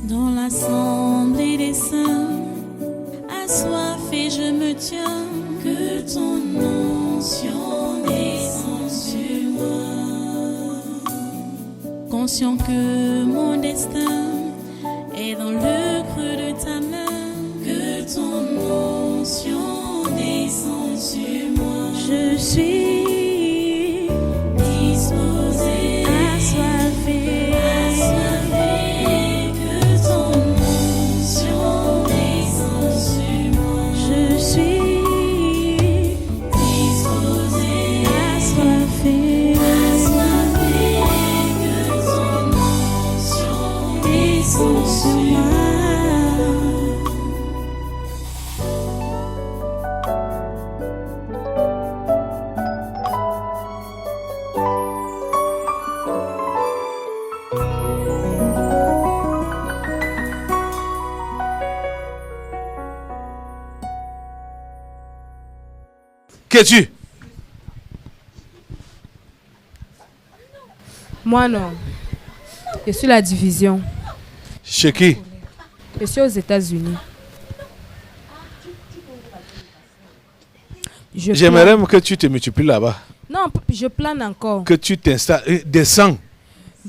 Dans l'assemblée des saints, assoiffé je me tiens, que ton onction descende sur moi. Conscient que mon destin est dans le creux de ta main, que ton onction descende sur moi. Je suis disposé, assoiffé, que ton onction descende sur moi. Je suis disposé, assoiffé, que ton onction descende sur moi. Qu'es-tu? Moi non. Je suis la division. Chez qui? Je suis aux États-Unis. J'aimerais que tu te multiplies là-bas. Non, je plane encore. Que tu t'installes. Descends.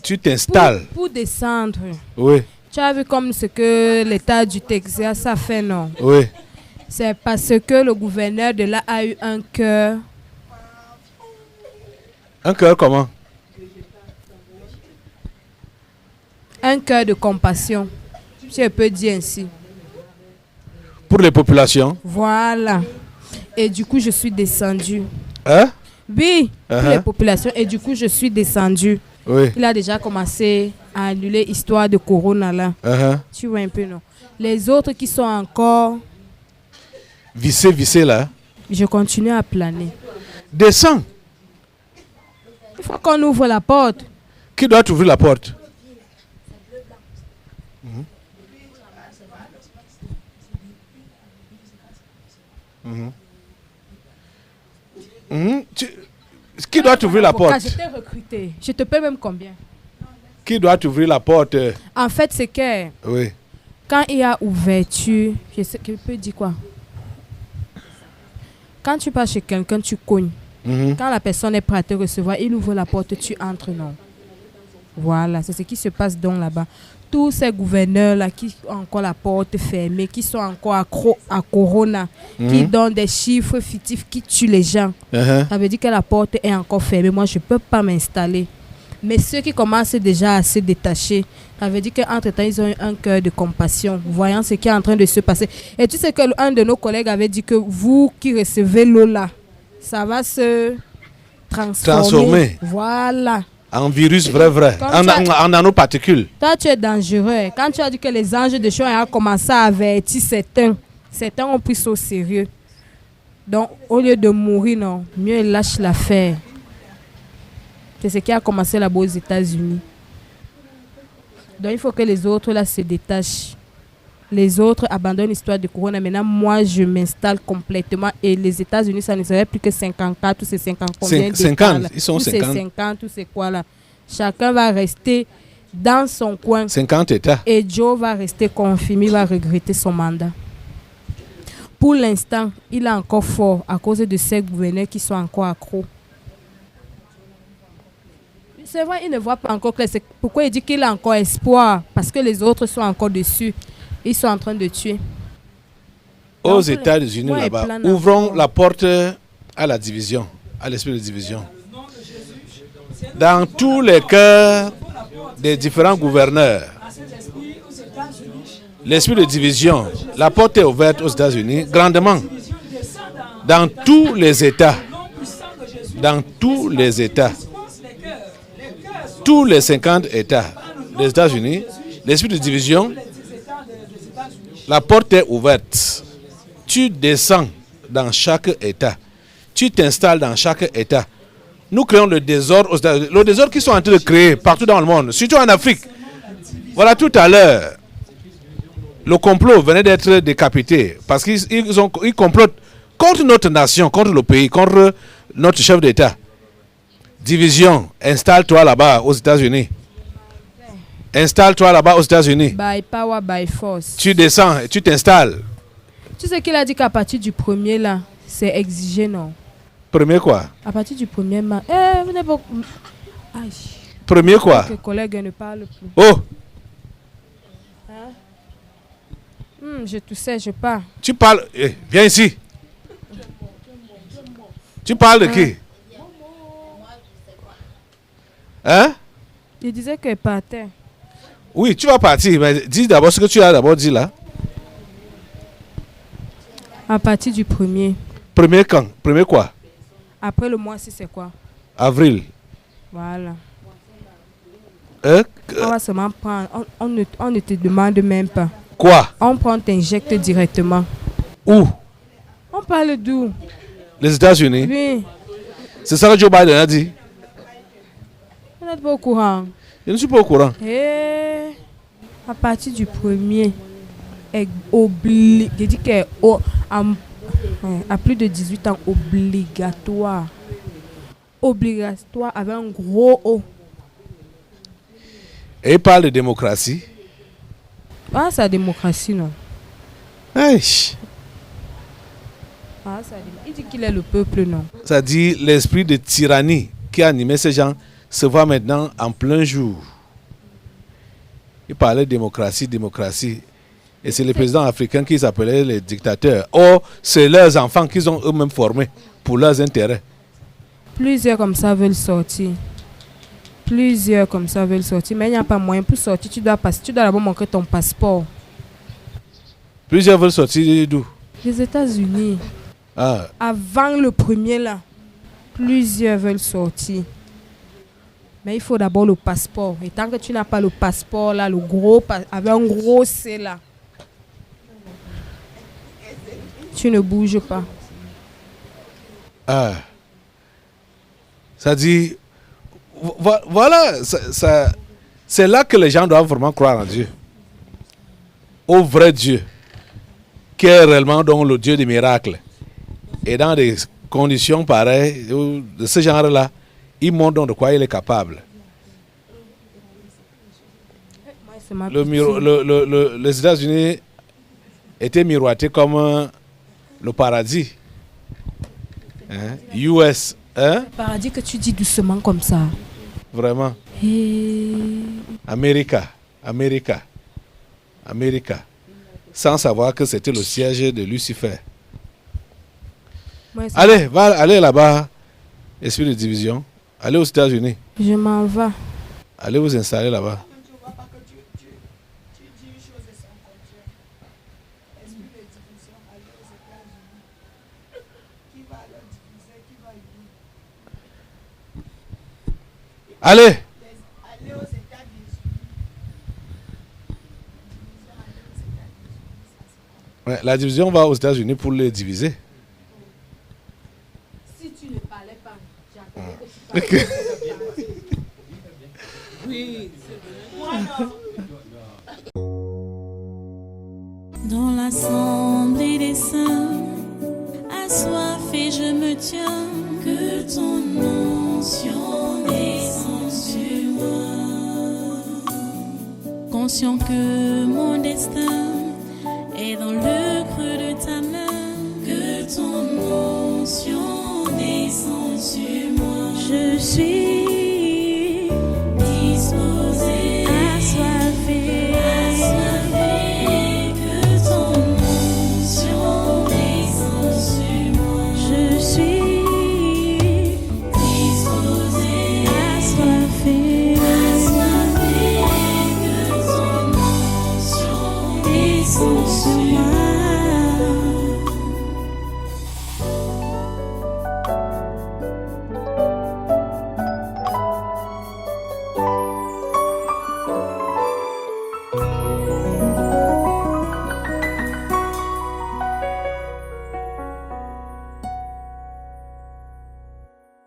Tu t'installes. Pour descendre. Oui. Tu as vu comme ce que l'État du Texas a fait, non? Oui. C'est parce que le gouverneur de là a eu un cœur. Un cœur comment? Un cœur de compassion. Si je peux dire ainsi. Pour les populations. Voilà. Et du coup, je suis descendu. Hein? Oui, pour les populations. Et du coup, je suis descendu. Oui. Il a déjà commencé à annuler l'histoire de Corona là. Tu vois un peu, non? Les autres qui sont encore... Vissé là. Je continue à planer. Descends. Il faut qu'on ouvre la porte. Qui doit ouvrir la porte? Qui doit ouvrir la porte? Je t'ai recruté. Je te paie même combien? Qui doit ouvrir la porte? En fait, c'est que oui. Quand il y a ouverture, je peux dire quoi? Quand tu pars chez quelqu'un, tu cognes. Quand la personne est prête à te recevoir, il ouvre la porte, tu entres, non? Voilà, c'est ce qui se passe donc là-bas. Tous ces gouverneurs-là qui ont encore la porte fermée, qui sont encore accros à Corona, qui donnent des chiffres fictifs, qui tuent les gens. Ça veut dire que la porte est encore fermée. Moi, je ne peux pas m'installer. Mais ceux qui commencent déjà à se détacher, ça veut dire qu'entre-temps, ils ont un cœur de compassion, voyant ce qui est en train de se passer. Et tu sais qu'un de nos collègues avait dit que vous qui recevez l'eau là, ça va se transformer. Voilà. En virus vrai. En nanoparticules. Toi, tu es dangereux. Quand tu as dit que les anges de Chouan ont commencé à avertir certains ont pris ça au sérieux. Donc, au lieu de mourir, non, mieux ils lâchent l'affaire. C'est ce qui a commencé là-bas aux États-Unis. Donc, il faut que les autres là se détachent. Les autres abandonnent l'histoire de Corona. Maintenant, moi, je m'installe complètement. Et les États-Unis, ça ne serait plus que 54 ou c'est 50 combien 50, ils sont 50. C'est 50 ou c'est quoi là. Chacun va rester dans son coin. 50 États. Et Joe va rester confirmé, il va regretter son mandat. Pour l'instant, il est encore fort à cause de ces gouverneurs qui sont encore accros. C'est vrai, il ne voit pas encore clair. C'est pourquoi il dit qu'il a encore espoir. Parce que les autres sont encore dessus. Ils sont en train de tuer. Aux États-Unis, là-bas, ouvrons la porte à la division, à l'esprit de division. Dans tous les cœurs des différents gouverneurs, l'esprit de division, la porte est ouverte aux États-Unis grandement. Dans tous les États, tous les 50 États des États-Unis, l'esprit de division, la porte est ouverte. Tu descends dans chaque État. Tu t'installes dans chaque État. Nous créons le désordre aux États-Unis. Le désordre qu'ils sont en train de créer partout dans le monde, surtout en Afrique. Voilà, tout à l'heure, le complot venait d'être décapité parce qu'ils complotent contre notre nation, contre le pays, contre notre chef d'État. Division, installe-toi là-bas aux États-Unis. Installe-toi là-bas aux États-Unis. By power, by force. Tu descends et tu t'installes. Tu sais qu'il a dit qu'à partir du premier là, c'est exigé, non? Premier quoi? À partir du premier mars. Vous n'avez pas. Aïe. Premier quoi? Que collègue ne parle plus. Oh, Je toussais, je pars. tu parles. Viens ici. Tu parles de qui? Hein? Il disait qu'il partait. Oui, tu vas partir. Mais dis d'abord ce que tu as d'abord dit là. À partir du premier. Premier quand? Premier quoi? Après le mois, si c'est quoi? Avril. Voilà. Hein? On va seulement prendre. On ne te demande même pas. Quoi? On prend, t'injecte directement. Où? On parle d'où? Les États-Unis. Oui. C'est ça que Joe Biden a dit. Vous n'êtes pas au courant. Je ne suis pas au courant. À partir du premier, je dis que à plus de 18 ans, obligatoire. Obligatoire avec un gros O. Et il parle de démocratie. Ah, c'est la démocratie, non? Aïe. Ah, il dit qu'il est le peuple, non? Ça dit l'esprit de tyrannie qui a animé ces gens se voit maintenant en plein jour. Il parlait de démocratie, démocratie. Et c'est les présidents africains qui s'appelaient les dictateurs. Or, c'est leurs enfants qu'ils ont eux-mêmes formés pour leurs intérêts. Plusieurs comme ça veulent sortir. Plusieurs comme ça veulent sortir. Mais il n'y a pas moyen pour sortir. Tu dois d'abord montrer ton passeport. Plusieurs veulent sortir d'où? Les États-Unis. Ah. Avant le premier là, plusieurs veulent sortir. Mais il faut d'abord le passeport. Et tant que tu n'as pas le passeport là, le gros avec un gros C là, tu ne bouges pas. Ah. Ça dit, voilà, c'est là que les gens doivent vraiment croire en Dieu. Au vrai Dieu, qui est réellement donc le Dieu des miracles. Et dans des conditions pareilles, de ce genre-là, il montre donc de quoi il est capable. Les États-Unis étaient miroités comme le paradis. Hein? US. Hein? Le paradis que tu dis doucement comme ça. Vraiment. America. Sans savoir que c'était le siège de Lucifer. Allez là-bas, esprit de division. Allez aux États-Unis. Je m'en vais. Allez vous installer là-bas. Allez. Ouais, la division va aux États-Unis pour les diviser. Si tu ne parlais pas, j'attendais que tu parlais. Oui, Dans l'assemblée des saints, assoiffé je me tiens, que ton onction descende sur moi. Conscient que mon destin est dans le creux de ta main, que ton onction descende sur moi. Je suis disposé.